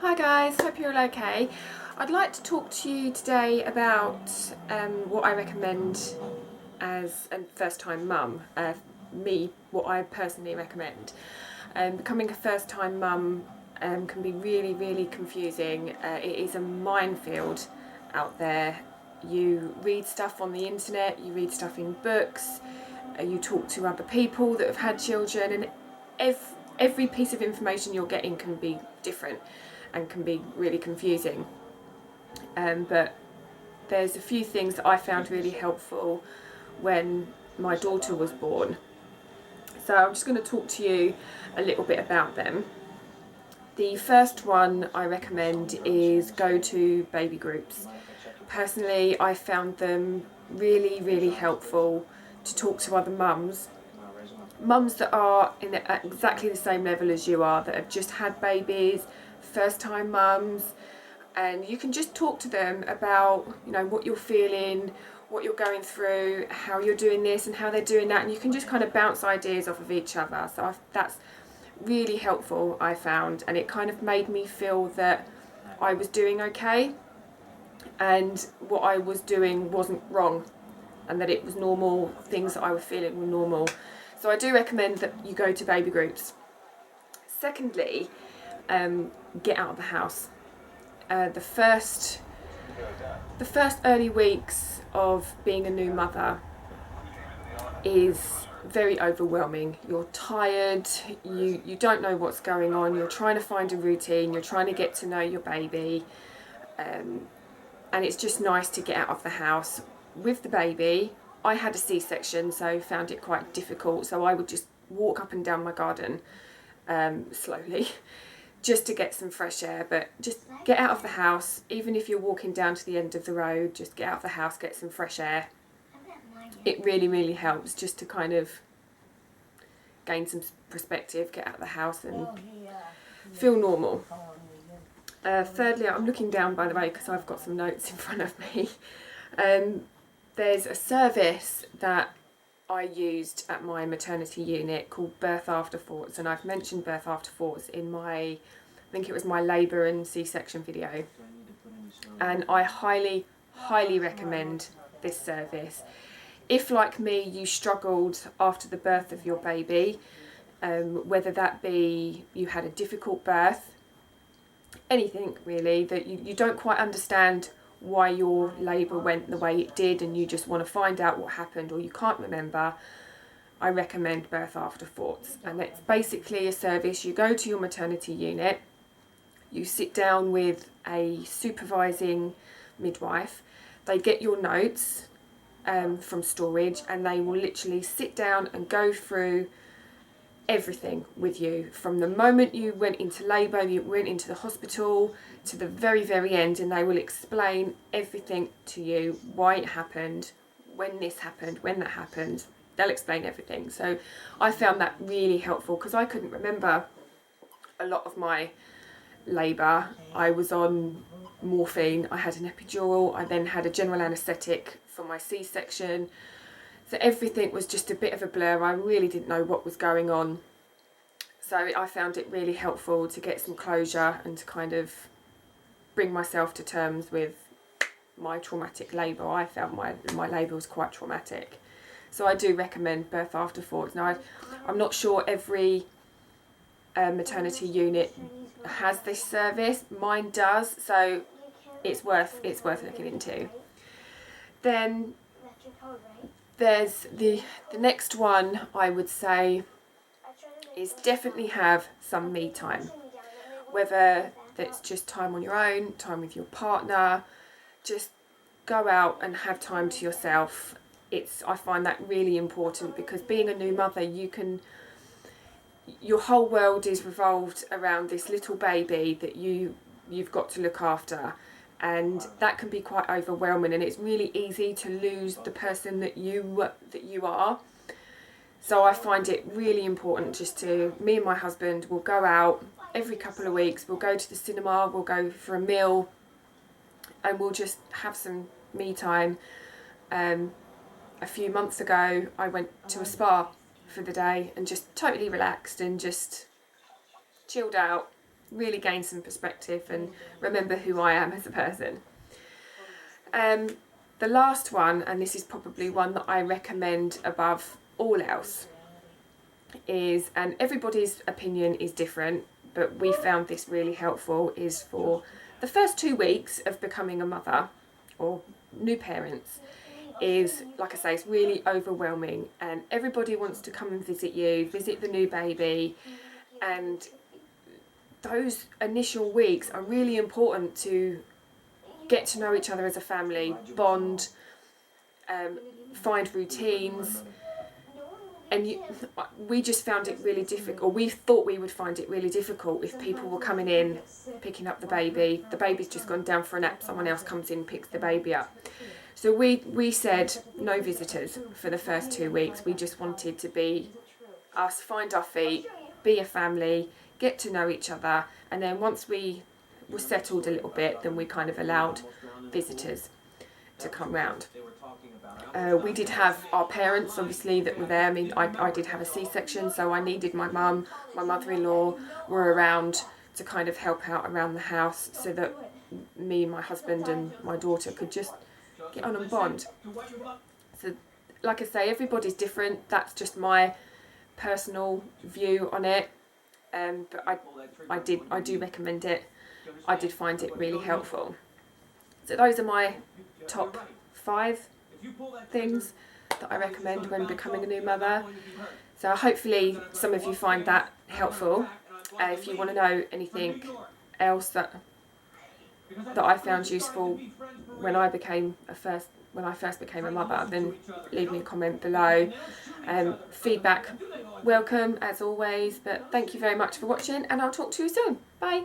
Hi guys, hope you're all okay. I'd like to talk to you today about what I recommend as a first time mum. What I personally recommend. Becoming a first time mum can be really confusing. It is a minefield out there. You read stuff on the internet, you read stuff in books, you talk to other people that have had children, and every piece of information you're getting can be different and can be really confusing. But there's a few things that I found really helpful when my daughter was born. So I'm just going to talk to you a little bit about them. The first one I recommend is go to baby groups. Personally, I found them really helpful to talk to other mums that are at exactly the same level as you are, that have just had babies, first time mums, and you can just talk to them about, what you're feeling, what you're going through, how you're doing this and how they're doing that, and you can just kind of bounce ideas off of each other. So that's really helpful, I found, and it kind of made me feel that I was doing okay and what I was doing wasn't wrong, and that it was normal, things that I was feeling were normal. So I do recommend that you go to baby groups. Secondly, get out of the house. The first early weeks of being a new mother is very overwhelming. You're tired, you don't know what's going on, you're trying to find a routine, you're trying to get to know your baby, and it's just nice to get out of the house. With the baby, I had a C-section, so found it quite difficult, so I would just walk up and down my garden slowly just to get some fresh air. But just get out of the house, even if you're walking down to the end of the road, just get out of the house, get some fresh air. It really helps just to kind of gain some perspective, get out of the house and feel normal. Thirdly, I'm looking down, by the way, because I've got some notes in front of me. There's a service that I used at my maternity unit called Birth Afterthoughts, and I've mentioned Birth Afterthoughts in I think it was my labour and C-section video, and I highly recommend this service. If, like me, you struggled after the birth of your baby, whether that be you had a difficult birth, anything really, that you don't quite understand why your labour went the way it did and you just want to find out what happened, or you can't remember, I recommend Birth Afterthoughts. And it's basically a service. You go to your maternity unit, you sit down with a supervising midwife, they get your notes from storage, and they will literally sit down and go through everything with you, from the moment you went into labour, you went into the hospital, to the very end, and they will explain everything to you, why it happened, when this happened, when that happened. They'll explain everything. So I found that really helpful because I couldn't remember a lot of my labour. I was on morphine, I had an epidural, I then had a general anaesthetic for my C-section. So everything was just a bit of a blur. I really didn't know what was going on. So I found it really helpful to get some closure and to kind of bring myself to terms with my traumatic labour. I felt my labour was quite traumatic. So I do recommend Birth Afterthoughts. Now, I'm not sure every maternity unit has this service. Mine does, so it's worth looking into. Then there's the next one I would say is definitely have some me time. Whether that's just time on your own, time with your partner, just go out and have time to yourself. I find that really important because being a new mother, your whole world is revolved around this little baby that you've got to look after. And that can be quite overwhelming, and it's really easy to lose the person that you are. So I find it really important me and my husband will go out every couple of weeks, we'll go to the cinema, we'll go for a meal, and we'll just have some me time. A few months ago I went to a spa for the day and just totally relaxed and just chilled out, really gain some perspective and remember who I am as a person. The last one, and this is probably one that I recommend above all else, is, and everybody's opinion is different, but we found this really helpful, is for the first 2 weeks of becoming a mother or new parents is, like I say, it's really overwhelming, and everybody wants to come and visit you, visit the new baby, and those initial weeks are really important to get to know each other as a family, bond, find routines. And we just found it really difficult, or we thought we would find it really difficult if people were coming in, picking up the baby's just gone down for a nap, someone else comes in, picks the baby up. So we said no visitors for the first 2 weeks. We just wanted to be us, find our feet, be a family, get to know each other, and then once we were settled a little bit, then we kind of allowed visitors to come round. We did have our parents, obviously, that were there. I mean, I did have a C-section, so I needed my mum, my mother-in-law were around to kind of help out around the house so that me, my husband and my daughter could just get on and bond. So, like I say, everybody's different. That's just my personal view on it. But I do recommend it. I did find it really helpful. So those are my top 5 things that I recommend when becoming a new mother. So hopefully some of you find that helpful. If you want to know anything else that I found useful when I first became a mother, then leave me a comment below. Feedback welcome as always, but thank you very much for watching, and I'll talk to you soon. Bye.